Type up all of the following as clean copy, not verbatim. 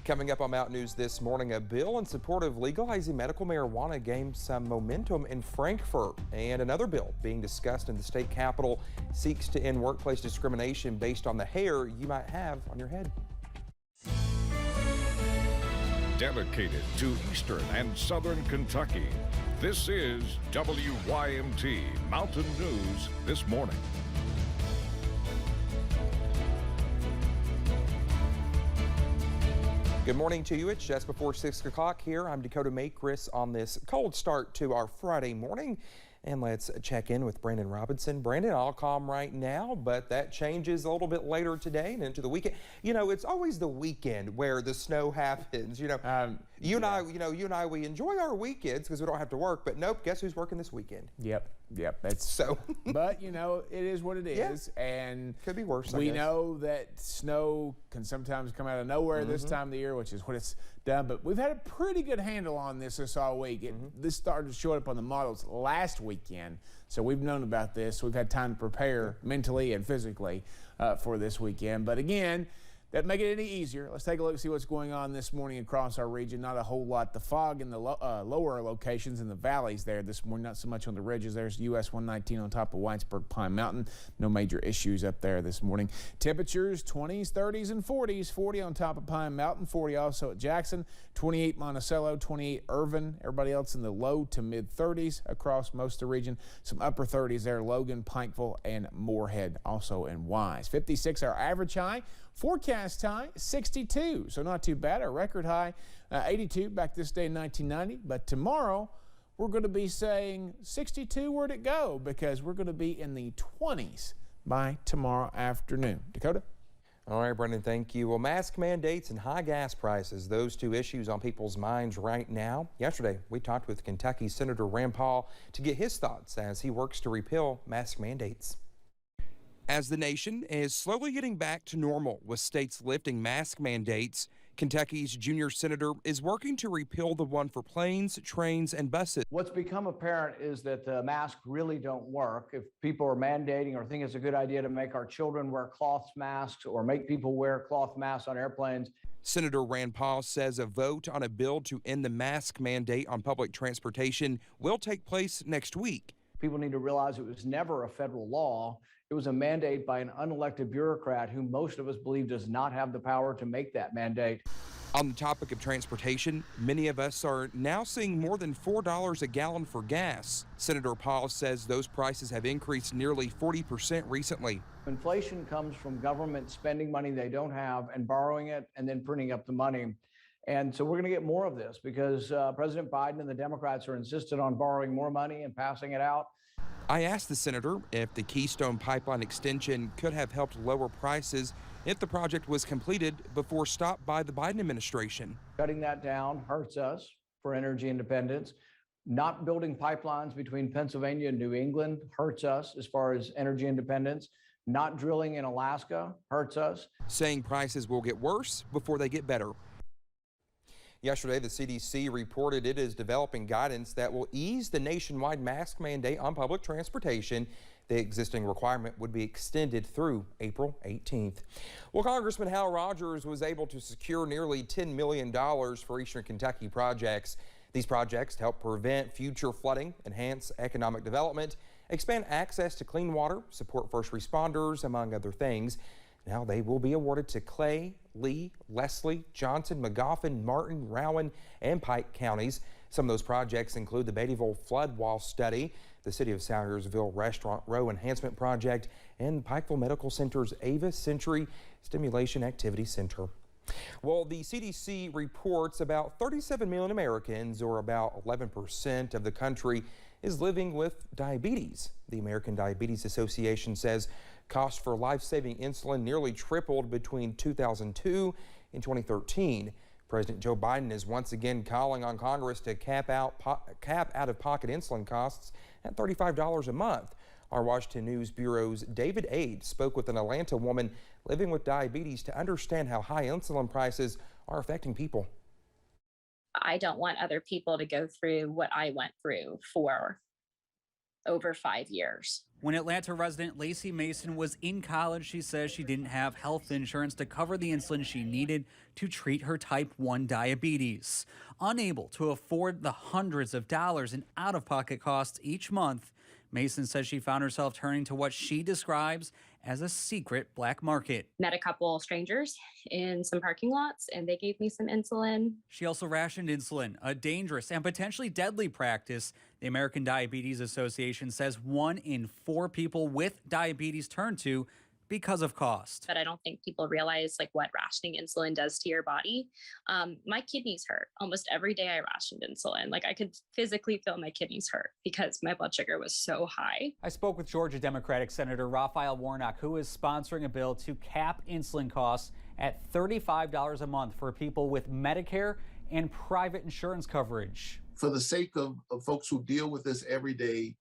Coming up on Mountain News this morning, a bill in support of legalizing medical marijuana gained some momentum in Frankfurt, and another bill being discussed in the state capitol seeks to end workplace discrimination based on the hair you might have on your head. Dedicated to Eastern and Southern Kentucky, this is WYMT Mountain News this morning. Good morning to you. It's just before 6 o'clock here. I'm Dakota Makris on this cold start to our Friday morning. And let's check in with Brandon Robinson. Brandon, all calm right now, but that changes a little bit later today and into the weekend. You know, it's always the weekend where the snow happens. You and I, we enjoy our weekends because we don't have to work. But nope, guess who's working this weekend? Yep. That's so. But you know, it is what it is, and could be worse. We know that snow can sometimes come out of nowhere this time of the year, which is what it's done. But we've had a pretty good handle on this all week. This started to show up on the models last weekend, so we've known about this. We've had time to prepare mentally and physically for this weekend. But again, that make it any easier. Let's take a look and see what's going on this morning across our region. Not a whole lot. The fog in the lower locations in the valleys there this morning, not so much on the ridges. There's US 119 on top of Whitesburg Pine Mountain. No major issues up there this morning. Temperatures 20s, 30s, and 40s. 40 on top of Pine Mountain, 40 also at Jackson, 28 Monticello, 28 Irvin. Everybody else in the low to mid 30s across most of the region. Some upper 30s there, Logan, Pikeville, and Moorhead also in Wise. 56 our average high. Forecast high, 62, so not too bad. Our record high, 82 back this day in 1990. But tomorrow, we're going to be saying 62, where'd it go? Because we're going to be in the 20s by tomorrow afternoon. Dakota? All right, Brendan, thank you. Well, mask mandates and high gas prices, those two issues on people's minds right now. Yesterday, we talked with Kentucky Senator Rand Paul to get his thoughts as he works to repeal mask mandates. As the nation is slowly getting back to normal with states lifting mask mandates, Kentucky's junior senator is working to repeal the one for planes, trains, and buses. What's become apparent is that the masks really don't work. If people are mandating or think it's a good idea to make our children wear cloth masks or make people wear cloth masks on airplanes. Senator Rand Paul says a vote on a bill to end the mask mandate on public transportation will take place next week. People need to realize it was never a federal law. It was a mandate by an unelected bureaucrat who most of us believe does not have the power to make that mandate. On the topic of transportation, many of us are now seeing more than $4 a gallon for gas. Senator Paul says those prices have increased nearly 40% recently. Inflation comes from government spending money they don't have and borrowing it and then printing up the money. And so we're going to get more of this because President Biden and the Democrats are insistent on borrowing more money and passing it out. I asked the senator if the Keystone Pipeline extension could have helped lower prices if the project was completed before stopped by the Biden administration. Cutting that down hurts us for energy independence. Not building pipelines between Pennsylvania and New England hurts us as far as energy independence. Not drilling in Alaska hurts us. Saying prices will get worse before they get better. Yesterday, the CDC reported it is developing guidance that will ease the nationwide mask mandate on public transportation. The existing requirement would be extended through April 18th. Well, Congressman Hal Rogers was able to secure nearly $10 million for Eastern Kentucky projects. These projects help prevent future flooding, enhance economic development, expand access to clean water, support first responders, among other things. Now they will be awarded to Clay, Lee, Leslie, Johnson, Magoffin, Martin, Rowan, and Pike counties. Some of those projects include the Beattyville Flood Wall Study, the City of Salyersville Restaurant Row Enhancement Project, and Pikeville Medical Center's Ava Century Stimulation Activity Center. Well, the CDC reports about 37 million Americans, or about 11% of the country, is living with diabetes. The American Diabetes Association says costs for life-saving insulin nearly tripled between 2002 and 2013. President Joe Biden is once again calling on Congress to cap out-of-pocket insulin costs at $35 a month. Our Washington News Bureau's David Aide spoke with an Atlanta woman living with diabetes to understand how high insulin prices are affecting people. I don't want other people to go through what I went through for over 5 years. When Atlanta resident Lacey Mason was in college, she says she didn't have health insurance to cover the insulin she needed to treat her type 1 diabetes. Unable to afford the hundreds of dollars in out-of-pocket costs each month, Mason says she found herself turning to what she describes as a secret black market. Met a couple strangers in some parking lots and they gave me some insulin. She also rationed insulin, a dangerous and potentially deadly practice. The American Diabetes Association says 1 in 4 people with diabetes turn to because of cost. But I don't think people realize like what rationing insulin does to your body. My kidneys hurt. Almost every day I rationed insulin. Like I could physically feel my kidneys hurt because my blood sugar was so high. I spoke with Georgia Democratic Senator Raphael Warnock, who is sponsoring a bill to cap insulin costs at $35 a month for people with Medicare and private insurance coverage. For the sake of folks who deal with this every day,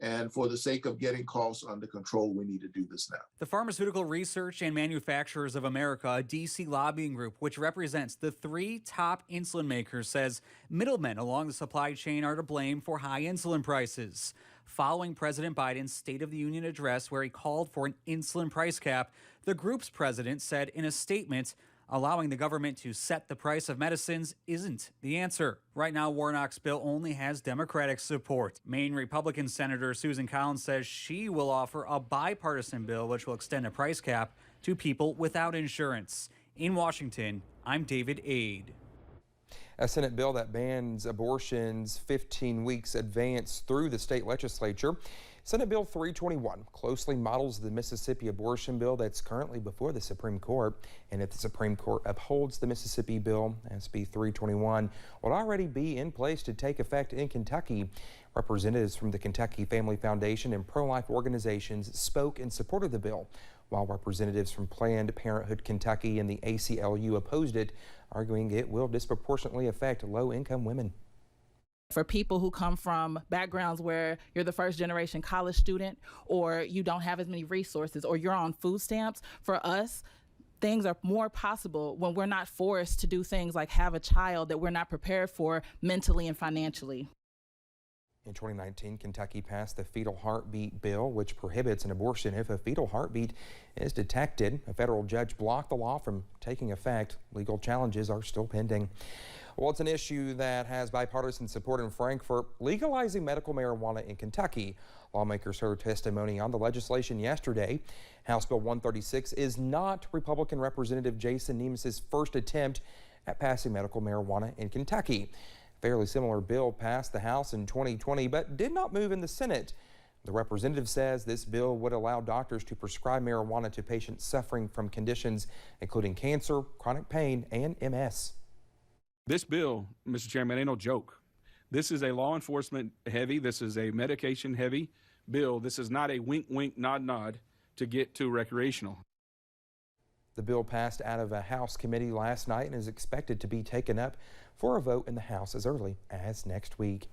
and for the sake of getting costs under control, we need to do this now. The Pharmaceutical Research and Manufacturers of America, a D.C. lobbying group which represents the 3 top insulin makers, says middlemen along the supply chain are to blame for high insulin prices. Following President Biden's State of the Union address, where he called for an insulin price cap, the group's president said in a statement, allowing the government to set the price of medicines isn't the answer. Right now, Warnock's bill only has Democratic support. Maine Republican Senator Susan Collins says she will offer a bipartisan bill which will extend a price cap to people without insurance. In Washington, I'm David Aid. A Senate bill that bans abortions 15 weeks advance through the state legislature. Senate Bill 321 closely models the Mississippi abortion bill that's currently before the Supreme Court. And if the Supreme Court upholds the Mississippi bill, SB 321 will already be in place to take effect in Kentucky. Representatives from the Kentucky Family Foundation and pro-life organizations spoke in support of the bill, while representatives from Planned Parenthood Kentucky and the ACLU opposed it, arguing it will disproportionately affect low-income women. For people who come from backgrounds where you're the first generation college student, or you don't have as many resources, or you're on food stamps, for us, things are more possible when we're not forced to do things like have a child that we're not prepared for mentally and financially. In 2019, Kentucky passed the fetal heartbeat bill, which prohibits an abortion if a fetal heartbeat is detected. A federal judge blocked the law from taking effect. Legal challenges are still pending. Well, it's an issue that has bipartisan support in Frankfort, legalizing medical marijuana in Kentucky. Lawmakers heard testimony on the legislation yesterday. House Bill 136 is not Republican Representative Jason Nemeth's first attempt at passing medical marijuana in Kentucky. A fairly similar bill passed the House in 2020, but did not move in the Senate. The representative says this bill would allow doctors to prescribe marijuana to patients suffering from conditions including cancer, chronic pain, and MS. This bill, Mr. Chairman, ain't no joke. This is a law enforcement heavy, this is a medication heavy bill. This is not a wink, wink, nod, nod to get to recreational. The bill passed out of a House committee last night and is expected to be taken up for a vote in the House as early as next week.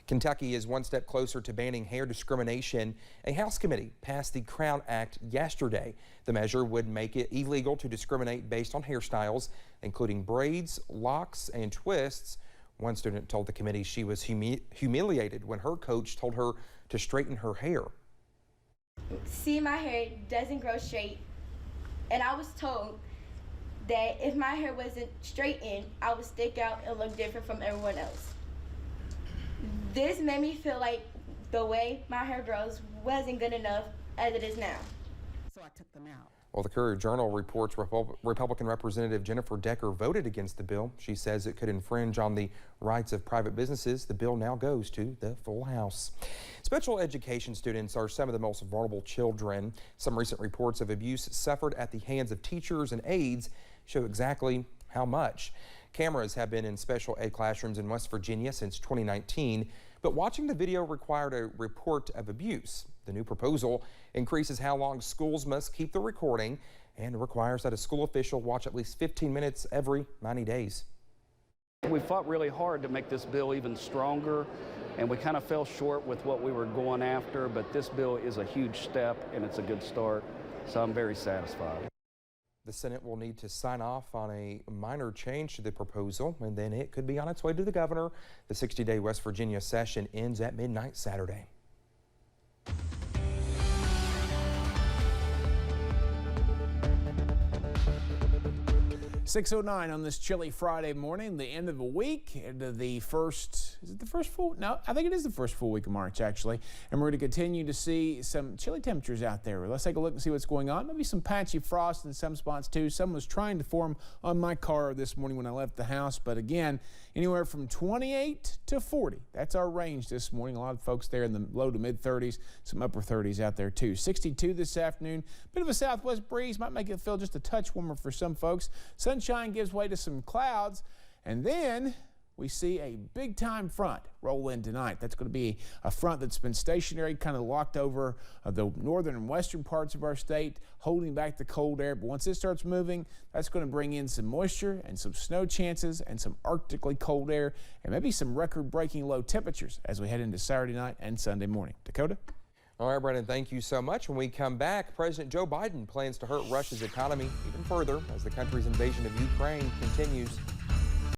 Kentucky is one step closer to banning hair discrimination. A House committee passed the Crown Act yesterday. The measure would make it illegal to discriminate based on hairstyles, including braids, locks, and twists. One student told the committee she was humiliated when her coach told her to straighten her hair. See, my hair doesn't grow straight, and I was told that if my hair wasn't straightened, I would stick out and look different from everyone else. This made me feel like the way my hair grows wasn't good enough as it is now. So I took them out. Well, the Courier-Journal reports Republican Representative Jennifer Decker voted against the bill. She says it could infringe on the rights of private businesses. The bill now goes to the full House. Special education students are some of the most vulnerable children. Some recent reports of abuse suffered at the hands of teachers and aides show exactly how much. Cameras have been in special ed classrooms in West Virginia since 2019, but watching the video required a report of abuse. The new proposal increases how long schools must keep the recording and requires that a school official watch at least 15 minutes every 90 days. We fought really hard to make this bill even stronger, and we kind of fell short with what we were going after, but this bill is a huge step and it's a good start, so I'm very satisfied. The Senate will need to sign off on a minor change to the proposal, and then it could be on its way to the governor. The 60-day West Virginia session ends at midnight Saturday. 6:09 on this chilly Friday morning, the end of the week, into the first, is it the first full? No, I think it is the first full week of March, actually. And we're going to continue to see some chilly temperatures out there. Let's take a look and see what's going on. Maybe some patchy frost in some spots, too. Some was trying to form on my car this morning when I left the house. But again, anywhere from 28 to 40. That's our range this morning. A lot of folks there in the low to mid 30s, some upper 30s out there, too. 62 this afternoon. Bit of a southwest breeze might make it feel just a touch warmer for some folks. Sunshine gives way to some clouds, and then we see a big-time front roll in tonight. That's going to be a front that's been stationary, kind of locked over the northern and western parts of our state, holding back the cold air. But once it starts moving, that's going to bring in some moisture and some snow chances and some arctically cold air and maybe some record-breaking low temperatures as we head into Saturday night and Sunday morning. Dakota? All right, Brendan, thank you so much. When we come back, President Joe Biden plans to hurt Russia's economy even further as the country's invasion of Ukraine continues.